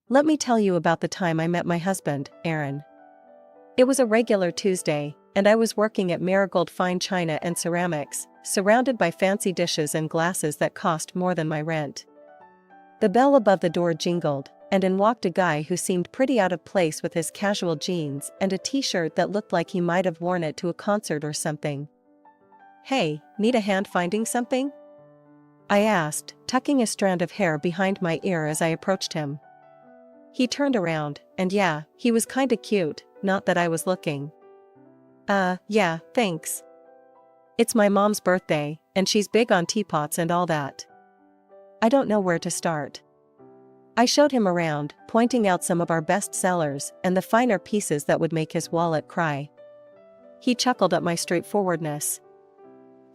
Let me tell you about the time I met my husband, Aaron. It was a regular Tuesday, and I was working at Marigold Fine China and Ceramics, surrounded by fancy dishes and glasses that cost more than my rent. The bell above the door jingled, and in walked a guy who seemed pretty out of place with his casual jeans and a t-shirt that looked like he might have worn it to a concert or something. "Hey, need a hand finding something?" I asked, tucking a strand of hair behind my ear as I approached him. He turned around, and yeah, he was kinda cute, not that I was looking. Yeah, thanks. It's my mom's birthday, and she's big on teapots and all that. I don't know where to start. I showed him around, pointing out some of our best sellers and the finer pieces that would make his wallet cry. He chuckled at my straightforwardness.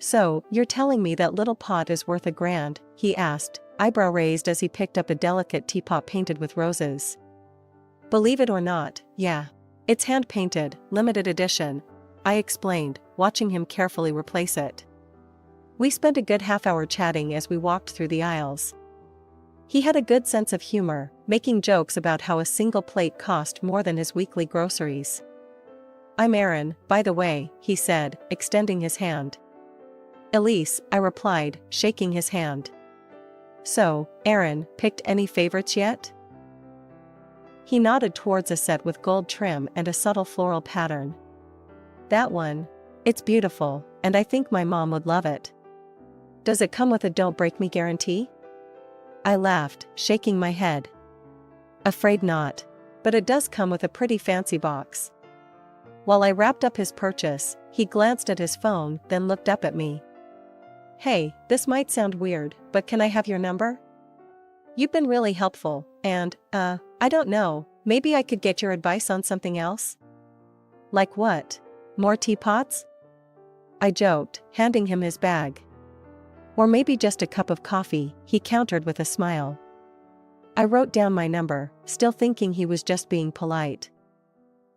"So, you're telling me that little pot is worth $1,000, he asked, eyebrow raised as he picked up a delicate teapot painted with roses. "Believe it or not, yeah. It's hand-painted, limited edition," I explained, watching him carefully replace it. We spent a good half-hour chatting as we walked through the aisles. He had a good sense of humor, making jokes about how a single plate cost more than his weekly groceries. "I'm Aaron, by the way," he said, extending his hand. "Elise," I replied, shaking his hand. "So, Aaron, picked any favorites yet?" He nodded towards a set with gold trim and a subtle floral pattern. "That one. It's beautiful, and I think my mom would love it." "Does it come with a don't break me guarantee?" I laughed, shaking my head. "Afraid not. But it does come with a pretty fancy box." While I wrapped up his purchase, he glanced at his phone, then looked up at me. "Hey, this might sound weird, but can I have your number? You've been really helpful, and, I don't know, maybe I could get your advice on something else?" "Like what? More teapots?" I joked, handing him his bag. "Or maybe just a cup of coffee," he countered with a smile. I wrote down my number, still thinking he was just being polite.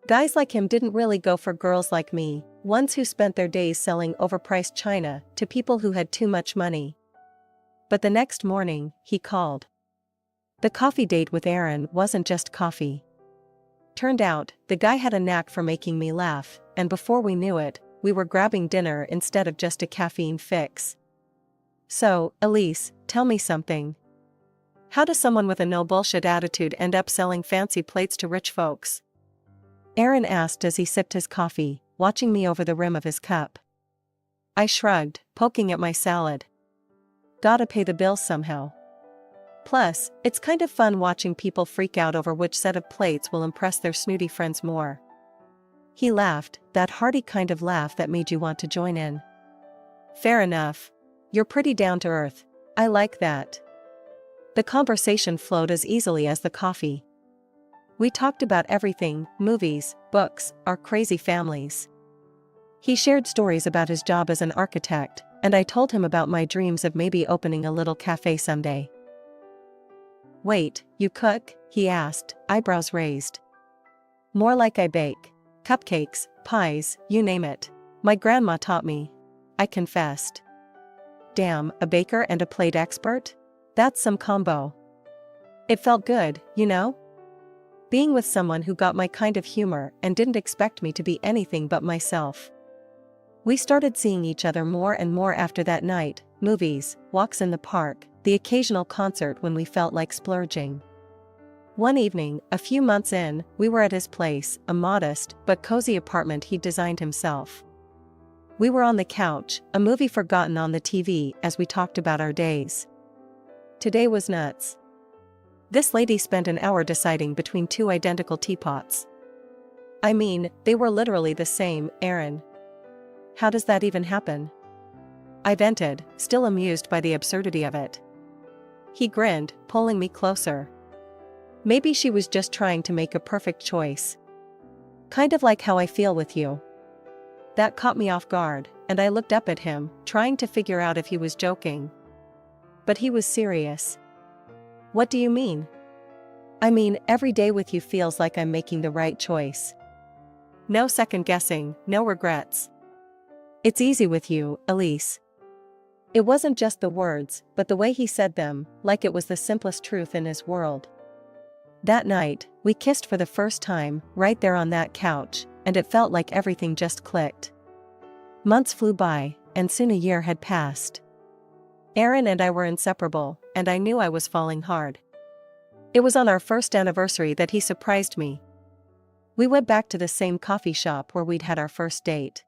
Guys like him didn't really go for girls like me, ones who spent their days selling overpriced china to people who had too much money. But the next morning, he called. The coffee date with Aaron wasn't just coffee. Turned out, the guy had a knack for making me laugh, and before we knew it, we were grabbing dinner instead of just a caffeine fix. "So, Elise, tell me something. How does someone with a no-bullshit attitude end up selling fancy plates to rich folks?" Aaron asked as he sipped his coffee, watching me over the rim of his cup. I shrugged, poking at my salad. "Gotta pay the bills somehow. Plus, it's kind of fun watching people freak out over which set of plates will impress their snooty friends more." He laughed, that hearty kind of laugh that made you want to join in. "Fair enough. You're pretty down to earth. I like that." The conversation flowed as easily as the coffee. We talked about everything, movies, books, our crazy families. He shared stories about his job as an architect, and I told him about my dreams of maybe opening a little cafe someday. "Wait, you cook?" he asked, eyebrows raised. "More like I bake. Cupcakes, pies, you name it. My grandma taught me," I confessed. "Damn, a baker and a plate expert? That's some combo." It felt good, you know? Being with someone who got my kind of humor and didn't expect me to be anything but myself. We started seeing each other more and more after that night, movies, walks in the park, the occasional concert when we felt like splurging. One evening, a few months in, we were at his place, a modest but cozy apartment he'd designed himself. We were on the couch, a movie forgotten on the TV as we talked about our days. Today was nuts. This lady spent an hour deciding between two identical teapots. I mean, they were literally the same, Aaron. How does that even happen? I vented, still amused by the absurdity of it. He grinned, pulling me closer. Maybe she was just trying to make a perfect choice. Kind of like how I feel with you. That caught me off guard, and I looked up at him, trying to figure out if he was joking. But he was serious. "What do you mean?" "I mean, every day with you feels like I'm making the right choice. No second guessing, no regrets. It's easy with you, Elise." It wasn't just the words, but the way he said them, like it was the simplest truth in his world. That night, we kissed for the first time, right there on that couch, and it felt like everything just clicked. Months flew by, and soon a year had passed. Aaron and I were inseparable, and I knew I was falling hard. It was on our first anniversary that he surprised me. We went back to the same coffee shop where we'd had our first date.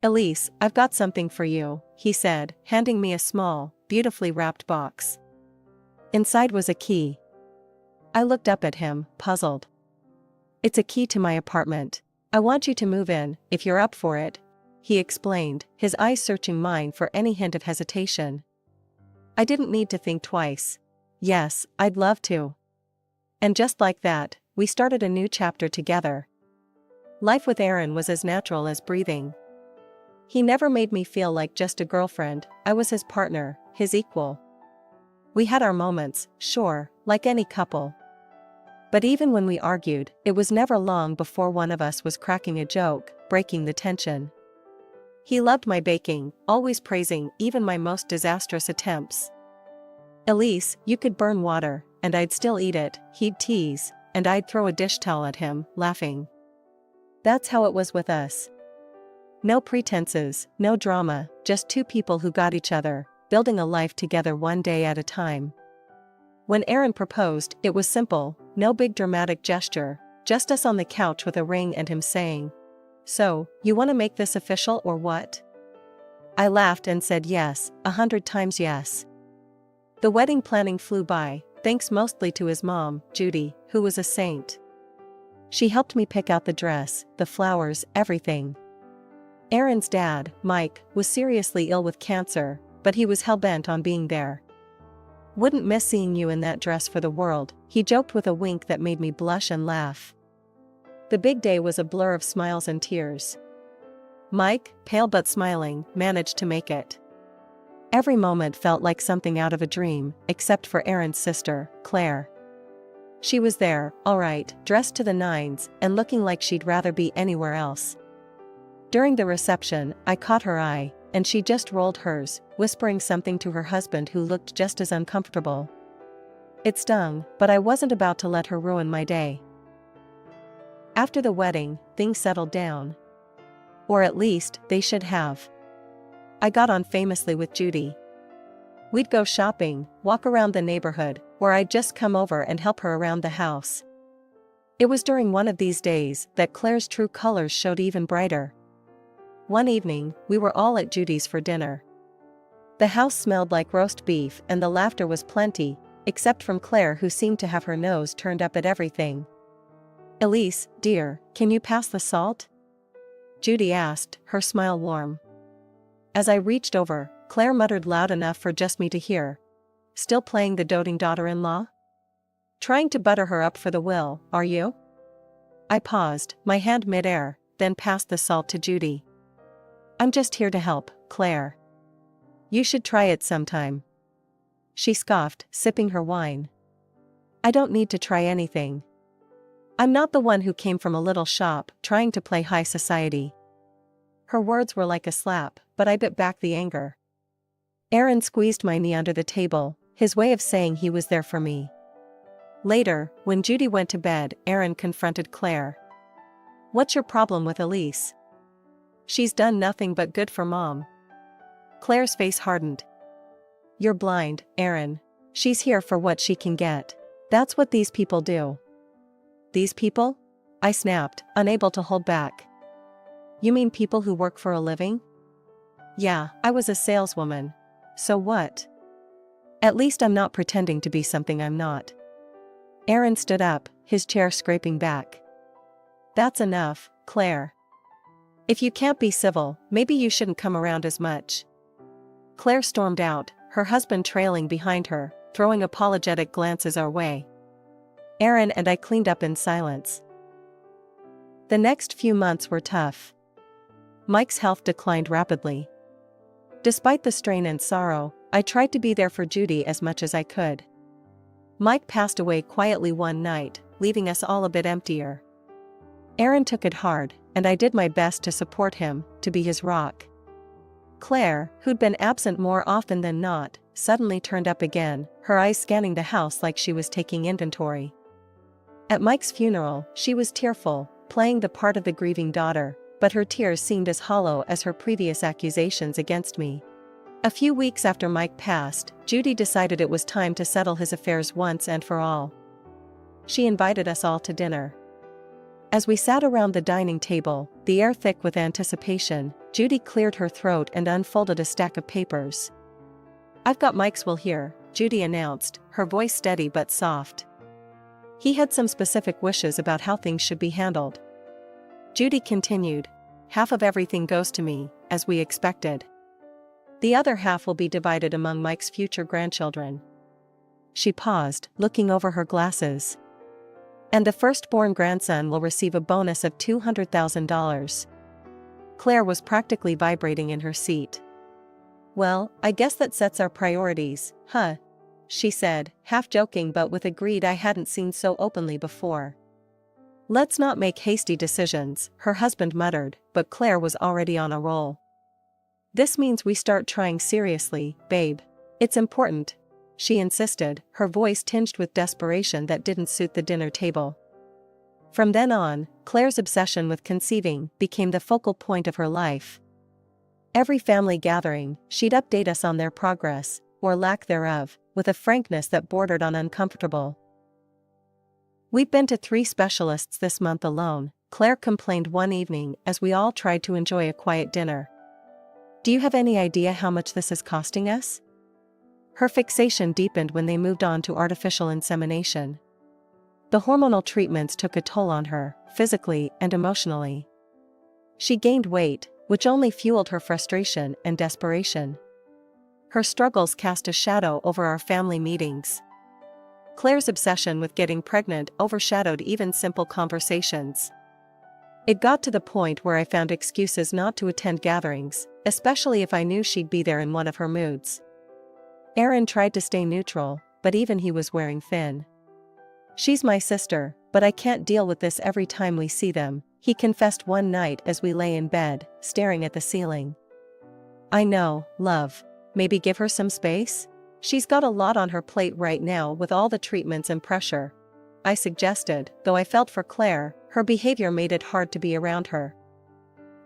"Elise, I've got something for you," he said, handing me a small, beautifully wrapped box. Inside was a key. I looked up at him, puzzled. "It's a key to my apartment. I want you to move in, if you're up for it," he explained, his eyes searching mine for any hint of hesitation. I didn't need to think twice. Yes, I'd love to. And just like that, we started a new chapter together. Life with Aaron was as natural as breathing. He never made me feel like just a girlfriend. I was his partner, his equal. We had our moments, sure, like any couple. But even when we argued, it was never long before one of us was cracking a joke, breaking the tension. He loved my baking, always praising even my most disastrous attempts. "Elise, you could burn water, and I'd still eat it," he'd tease, and I'd throw a dish towel at him, laughing. That's how it was with us. No pretenses, no drama, just two people who got each other, building a life together one day at a time. When Aaron proposed, it was simple, no big dramatic gesture, just us on the couch with a ring and him saying, "So, you want to make this official or what?" I laughed and said yes, 100 times yes. The wedding planning flew by, thanks mostly to his mom, Judy, who was a saint. She helped me pick out the dress, the flowers, everything. Aaron's dad, Mike, was seriously ill with cancer, but he was hell-bent on being there. "Wouldn't miss seeing you in that dress for the world," he joked with a wink that made me blush and laugh. The big day was a blur of smiles and tears. Mike, pale but smiling, managed to make it. Every moment felt like something out of a dream, except for Aaron's sister, Claire. She was there, all right, dressed to the nines, and looking like she'd rather be anywhere else. During the reception, I caught her eye, and she just rolled hers, whispering something to her husband who looked just as uncomfortable. It stung, but I wasn't about to let her ruin my day. After the wedding, things settled down. Or at least, they should have. I got on famously with Judy. We'd go shopping, walk around the neighborhood, or I'd just come over and help her around the house. It was during one of these days that Claire's true colors showed even brighter. One evening, we were all at Judy's for dinner. The house smelled like roast beef and the laughter was plenty, except from Claire, who seemed to have her nose turned up at everything. "Elise, dear, can you pass the salt?" Judy asked, her smile warm. As I reached over, Claire muttered loud enough for just me to hear. "Still playing the doting daughter-in-law? Trying to butter her up for the will, are you?" I paused, my hand mid-air, then passed the salt to Judy. "I'm just here to help, Claire. You should try it sometime." She scoffed, sipping her wine. "I don't need to try anything. I'm not the one who came from a little shop, trying to play high society." Her words were like a slap, but I bit back the anger. Aaron squeezed my knee under the table, his way of saying he was there for me. Later, when Judy went to bed, Aaron confronted Claire. "What's your problem with Elise? She's done nothing but good for Mom." Claire's face hardened. "You're blind, Aaron. She's here for what she can get. That's what these people do." "These people?" I snapped, unable to hold back. "You mean people who work for a living?" "Yeah, I was a saleswoman. So what? At least I'm not pretending to be something I'm not." Aaron stood up, his chair scraping back. "That's enough, Claire. If you can't be civil, maybe you shouldn't come around as much." Claire stormed out, her husband trailing behind her, throwing apologetic glances our way. Aaron and I cleaned up in silence. The next few months were tough. Mike's health declined rapidly. Despite the strain and sorrow, I tried to be there for Judy as much as I could. Mike passed away quietly one night, leaving us all a bit emptier. Aaron took it hard, and I did my best to support him, to be his rock. Claire, who'd been absent more often than not, suddenly turned up again, her eyes scanning the house like she was taking inventory. At Mike's funeral, she was tearful, playing the part of the grieving daughter, but her tears seemed as hollow as her previous accusations against me. A few weeks after Mike passed, Judy decided it was time to settle his affairs once and for all. She invited us all to dinner. As we sat around the dining table, the air thick with anticipation, Judy cleared her throat and unfolded a stack of papers. "I've got Mike's will here," Judy announced, her voice steady but soft. "He had some specific wishes about how things should be handled." Judy continued, "Half of everything goes to me, as we expected. The other half will be divided among Mike's future grandchildren." She paused, looking over her glasses. "And the firstborn grandson will receive a bonus of $200,000. Claire was practically vibrating in her seat. "Well, I guess that sets our priorities, huh?" she said, half joking but with a greed I hadn't seen so openly before. "Let's not make hasty decisions," her husband muttered, but Claire was already on a roll. "This means we start trying seriously, babe. It's important," she insisted, her voice tinged with desperation that didn't suit the dinner table. From then on, Claire's obsession with conceiving became the focal point of her life. Every family gathering, she'd update us on their progress, or lack thereof, with a frankness that bordered on uncomfortable. "We've been to 3 specialists this month alone," Claire complained one evening as we all tried to enjoy a quiet dinner. "Do you have any idea how much this is costing us?" Her fixation deepened when they moved on to artificial insemination. The hormonal treatments took a toll on her, physically and emotionally. She gained weight, which only fueled her frustration and desperation. Her struggles cast a shadow over our family meetings. Claire's obsession with getting pregnant overshadowed even simple conversations. It got to the point where I found excuses not to attend gatherings, especially if I knew she'd be there in one of her moods. Aaron tried to stay neutral, but even he was wearing thin. "She's my sister, but I can't deal with this every time we see them," he confessed one night as we lay in bed, staring at the ceiling. "I know, love. Maybe give her some space? She's got a lot on her plate right now with all the treatments and pressure," I suggested, though I felt for Claire, her behavior made it hard to be around her.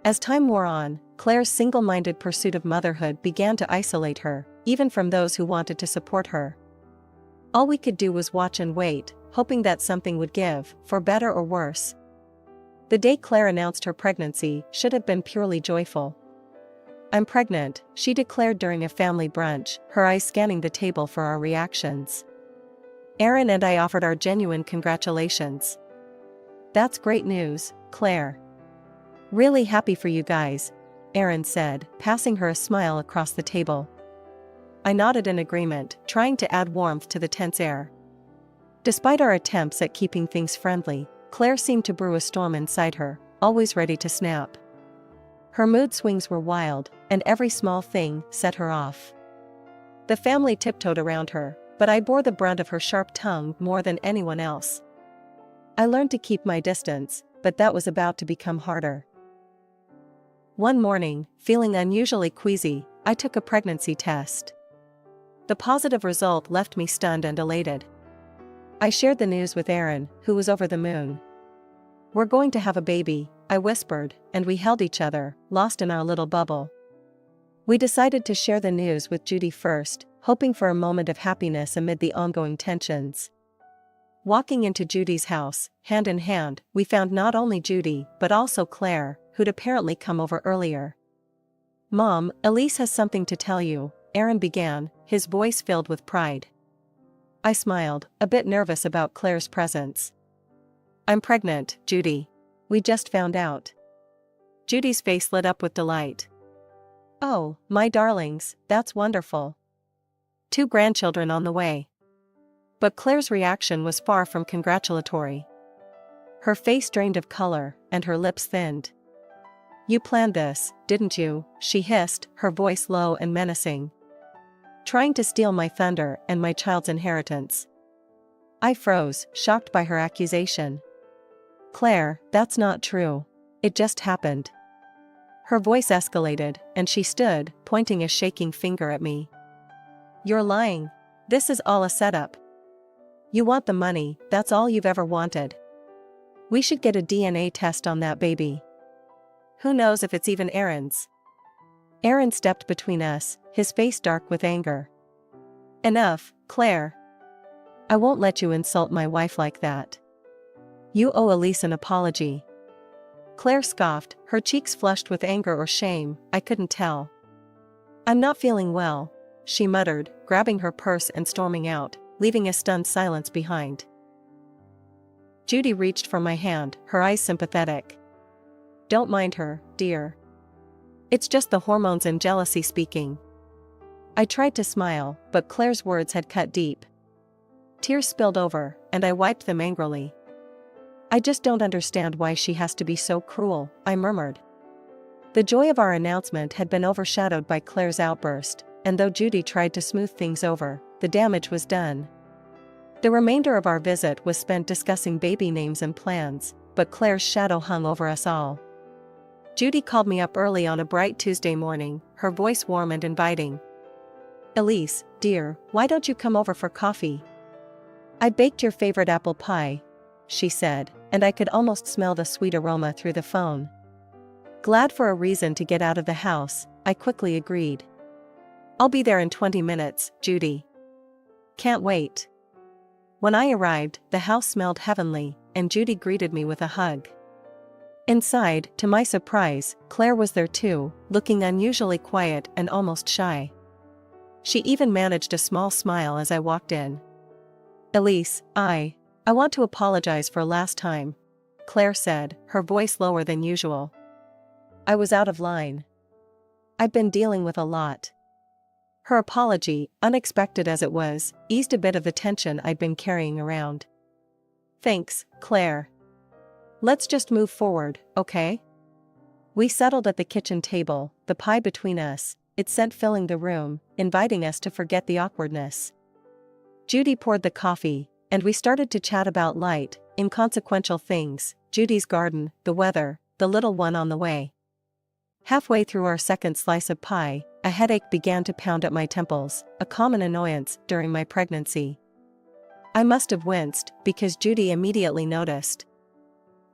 As time wore on, Claire's single-minded pursuit of motherhood began to isolate her, even from those who wanted to support her. All we could do was watch and wait, hoping that something would give, for better or worse. The day Claire announced her pregnancy should have been purely joyful. "I'm pregnant," she declared during a family brunch, her eyes scanning the table for our reactions. Aaron and I offered our genuine congratulations. "That's great news, Claire. Really happy for you guys," Aaron said, passing her a smile across the table. I nodded in agreement, trying to add warmth to the tense air. Despite our attempts at keeping things friendly, Claire seemed to brew a storm inside her, always ready to snap. Her mood swings were wild, and every small thing set her off. The family tiptoed around her, but I bore the brunt of her sharp tongue more than anyone else. I learned to keep my distance, but that was about to become harder. One morning, feeling unusually queasy, I took a pregnancy test. The positive result left me stunned and elated. I shared the news with Aaron, who was over the moon. "We're going to have a baby," I whispered, and we held each other, lost in our little bubble. We decided to share the news with Judy first, hoping for a moment of happiness amid the ongoing tensions. Walking into Judy's house, hand in hand, we found not only Judy, but also Claire, who'd apparently come over earlier. "Mom, Elise has something to tell you," Aaron began, his voice filled with pride. I smiled, a bit nervous about Claire's presence. "I'm pregnant, Judy. We just found out." Judy's face lit up with delight. "Oh, my darlings, that's wonderful. 2 grandchildren on the way." But Claire's reaction was far from congratulatory. Her face drained of color, and her lips thinned. "You planned this, didn't you?" she hissed, her voice low and menacing. "Trying to steal my thunder and my child's inheritance." I froze, shocked by her accusation. "Claire, that's not true. It just happened." Her voice escalated, and she stood, pointing a shaking finger at me. "You're lying. This is all a setup." You want the money, that's all you've ever wanted. We should get a DNA test on that baby. Who knows if it's even Aaron's? Aaron stepped between us, his face dark with anger. Enough, Claire. I won't let you insult my wife like that. You owe Elise an apology. Claire scoffed, her cheeks flushed with anger or shame, I couldn't tell. I'm not feeling well, she muttered, grabbing her purse and storming out, leaving a stunned silence behind. Judy reached for my hand, her eyes sympathetic. Don't mind her, dear. It's just the hormones and jealousy speaking. I tried to smile, but Claire's words had cut deep. Tears spilled over, and I wiped them angrily. I just don't understand why she has to be so cruel, I murmured. The joy of our announcement had been overshadowed by Claire's outburst, and though Judy tried to smooth things over, the damage was done. The remainder of our visit was spent discussing baby names and plans, but Claire's shadow hung over us all. Judy called me up early on a bright Tuesday morning, her voice warm and inviting. Elise, dear, why don't you come over for coffee? I baked your favorite apple pie, she said, and I could almost smell the sweet aroma through the phone. Glad for a reason to get out of the house, I quickly agreed. I'll be there in 20 minutes, Judy. Can't wait. When I arrived, the house smelled heavenly, and Judy greeted me with a hug. Inside, to my surprise, Claire was there too, looking unusually quiet and almost shy. She even managed a small smile as I walked in. Elise, I want to apologize for last time, Claire said, her voice lower than usual. I was out of line. I've been dealing with a lot. Her apology, unexpected as it was, eased a bit of the tension I'd been carrying around. Thanks, Claire. Let's just move forward, okay? We settled at the kitchen table, the pie between us, its scent filling the room, inviting us to forget the awkwardness. Judy poured the coffee, and we started to chat about light, inconsequential things, Judy's garden, the weather, the little one on the way. Halfway through our second slice of pie, a headache began to pound at my temples, a common annoyance during my pregnancy. I must have winced, because Judy immediately noticed.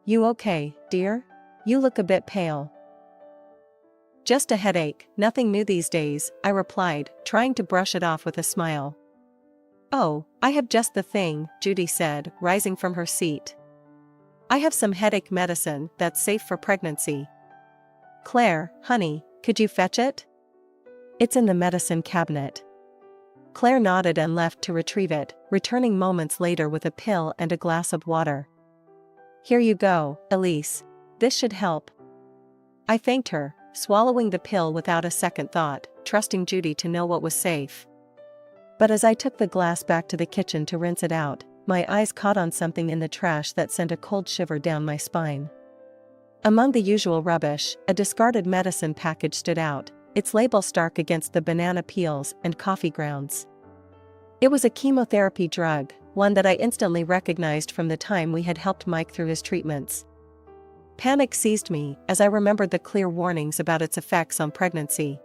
You okay, dear? You look a bit pale. Just a headache, nothing new these days, I replied, trying to brush it off with a smile. Oh, I have just the thing, Judy said, rising from her seat. I have some headache medicine that's safe for pregnancy. Claire, honey, could you fetch it? It's in the medicine cabinet. Claire nodded and left to retrieve it, returning moments later with a pill and a glass of water. Here you go, Elise. This should help. I thanked her, swallowing the pill without a second thought, trusting Judy to know what was safe. But as I took the glass back to the kitchen to rinse it out, my eyes caught on something in the trash that sent a cold shiver down my spine. Among the usual rubbish, a discarded medicine package stood out, its label stark against the banana peels and coffee grounds. It was a chemotherapy drug, one that I instantly recognized from the time we had helped Mike through his treatments. Panic seized me as I remembered the clear warnings about its effects on pregnancy.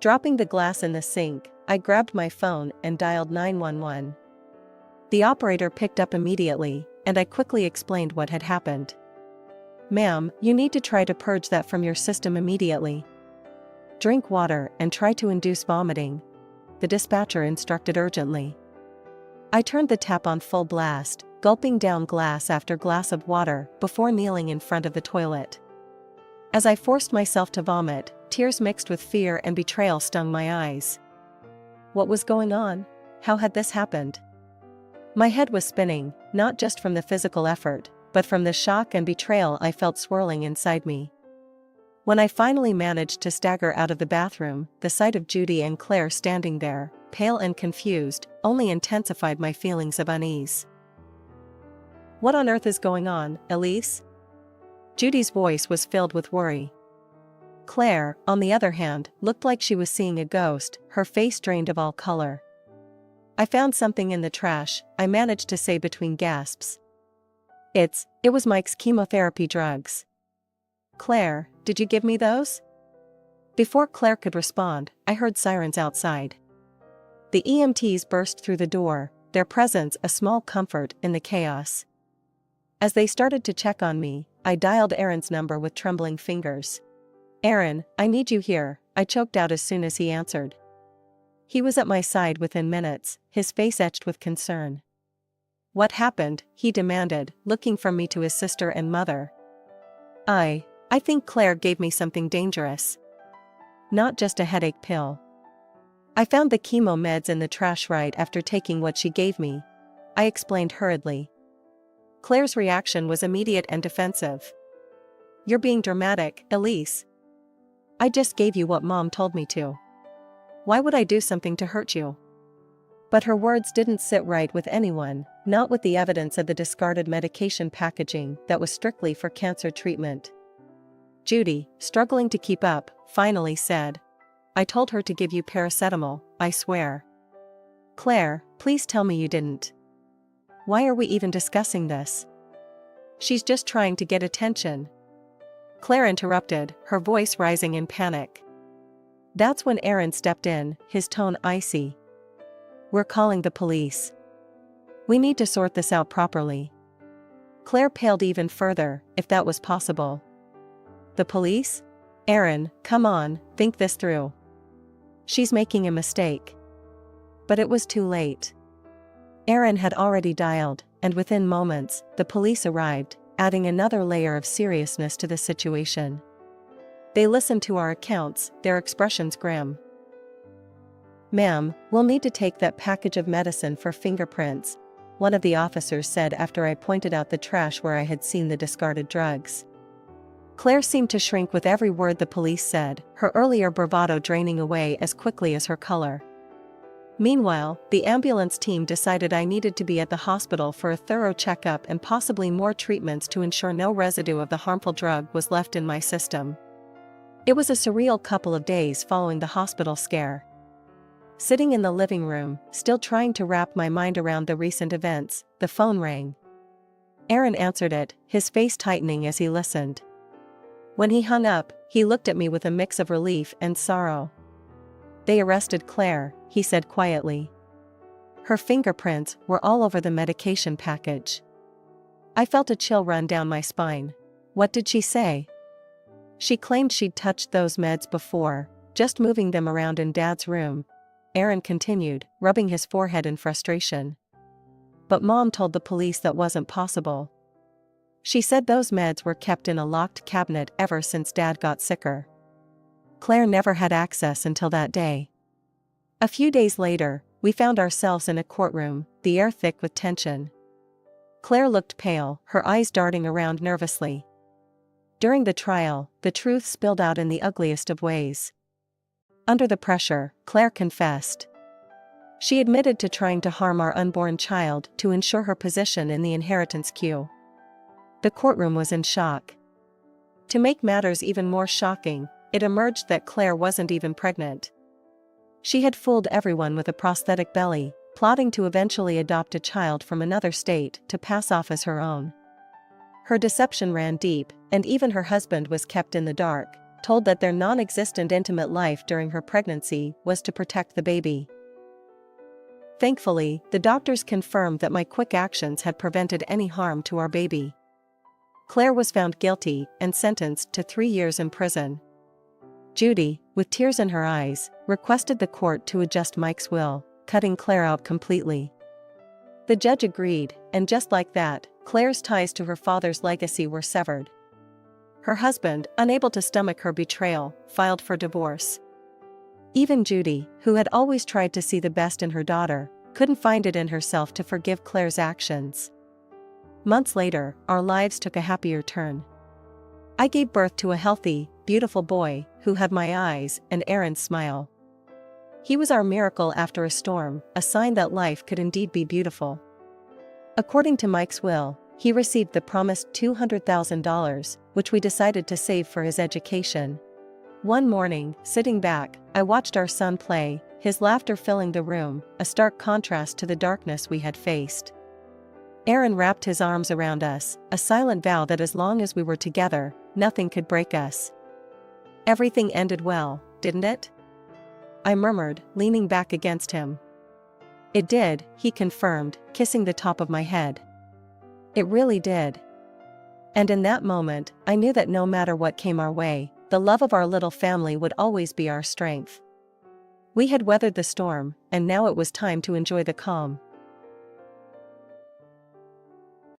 Dropping the glass in the sink, I grabbed my phone and dialed 911. The operator picked up immediately, and I quickly explained what had happened. Ma'am, you need to try to purge that from your system immediately. Drink water and try to induce vomiting, the dispatcher instructed urgently. I turned the tap on full blast, gulping down glass after glass of water before kneeling in front of the toilet. As I forced myself to vomit, tears mixed with fear and betrayal stung my eyes. What was going on? How had this happened? My head was spinning, not just from the physical effort, but from the shock and betrayal I felt swirling inside me. When I finally managed to stagger out of the bathroom, the sight of Judy and Claire standing there, pale and confused, only intensified my feelings of unease. What on earth is going on, Elise? Judy's voice was filled with worry. Claire, on the other hand, looked like she was seeing a ghost, her face drained of all color. I found something in the trash, I managed to say between gasps. It was Mike's chemotherapy drugs. Claire, did you give me those? Before Claire could respond, I heard sirens outside. The EMTs burst through the door, their presence a small comfort in the chaos. As they started to check on me, I dialed Aaron's number with trembling fingers. "Aaron, I need you here," I choked out as soon as he answered. He was at my side within minutes, his face etched with concern. "What happened?" he demanded, looking from me to his sister and mother. I think Claire gave me something dangerous. Not just a headache pill. I found the chemo meds in the trash right after taking what she gave me," I explained hurriedly. Claire's reaction was immediate and defensive. "You're being dramatic, Elise. I just gave you what Mom told me to. Why would I do something to hurt you?" But her words didn't sit right with anyone, not with the evidence of the discarded medication packaging that was strictly for cancer treatment. Judy, struggling to keep up, finally said, "I told her to give you paracetamol, I swear." "Claire, please tell me you didn't. Why are we even discussing this? She's just trying to get attention." Claire interrupted, her voice rising in panic. That's when Aaron stepped in, his tone icy. "We're calling the police. We need to sort this out properly." Claire paled even further, if that was possible. "The police? Aaron, come on, think this through. She's making a mistake." But it was too late. Aaron had already dialed, and within moments, the police arrived, adding another layer of seriousness to the situation. They listened to our accounts, their expressions grim. "Ma'am, we'll need to take that package of medicine for fingerprints," one of the officers said after I pointed out the trash where I had seen the discarded drugs. Claire seemed to shrink with every word the police said, her earlier bravado draining away as quickly as her color. Meanwhile, the ambulance team decided I needed to be at the hospital for a thorough checkup and possibly more treatments to ensure no residue of the harmful drug was left in my system. It was a surreal couple of days following the hospital scare. Sitting in the living room, still trying to wrap my mind around the recent events, the phone rang. Aaron answered it, his face tightening as he listened. When he hung up, he looked at me with a mix of relief and sorrow. "They arrested Claire," he said quietly. "Her fingerprints were all over the medication package." I felt a chill run down my spine. "What did she say?" "She claimed she'd touched those meds before, just moving them around in Dad's room," Aaron continued, rubbing his forehead in frustration. "But Mom told the police that wasn't possible. She said those meds were kept in a locked cabinet ever since Dad got sicker. Claire never had access until that day." A few days later, we found ourselves in a courtroom, the air thick with tension. Claire looked pale, her eyes darting around nervously. During the trial, the truth spilled out in the ugliest of ways. Under the pressure, Claire confessed. She admitted to trying to harm our unborn child to ensure her position in the inheritance queue. The courtroom was in shock. To make matters even more shocking, it emerged that Claire wasn't even pregnant. She had fooled everyone with a prosthetic belly, plotting to eventually adopt a child from another state to pass off as her own. Her deception ran deep, and even her husband was kept in the dark, told that their non-existent intimate life during her pregnancy was to protect the baby. Thankfully, the doctors confirmed that my quick actions had prevented any harm to our baby. Claire was found guilty and sentenced to 3 years in prison. Judy, with tears in her eyes, requested the court to adjust Mike's will, cutting Claire out completely. The judge agreed, and just like that, Claire's ties to her father's legacy were severed. Her husband, unable to stomach her betrayal, filed for divorce. Even Judy, who had always tried to see the best in her daughter, couldn't find it in herself to forgive Claire's actions. Months later, our lives took a happier turn. I gave birth to a healthy, beautiful boy, who had my eyes and Aaron's smile. He was our miracle after a storm, a sign that life could indeed be beautiful. According to Mike's will, he received the promised $200,000, which we decided to save for his education. One morning, sitting back, I watched our son play, his laughter filling the room, a stark contrast to the darkness we had faced. Aaron wrapped his arms around us, a silent vow that as long as we were together, nothing could break us. "Everything ended well, didn't it?" I murmured, leaning back against him. It did, he confirmed, kissing the top of my head. It really did. And in that moment, I knew that no matter what came our way, the love of our little family would always be our strength. We had weathered the storm, and now it was time to enjoy the calm.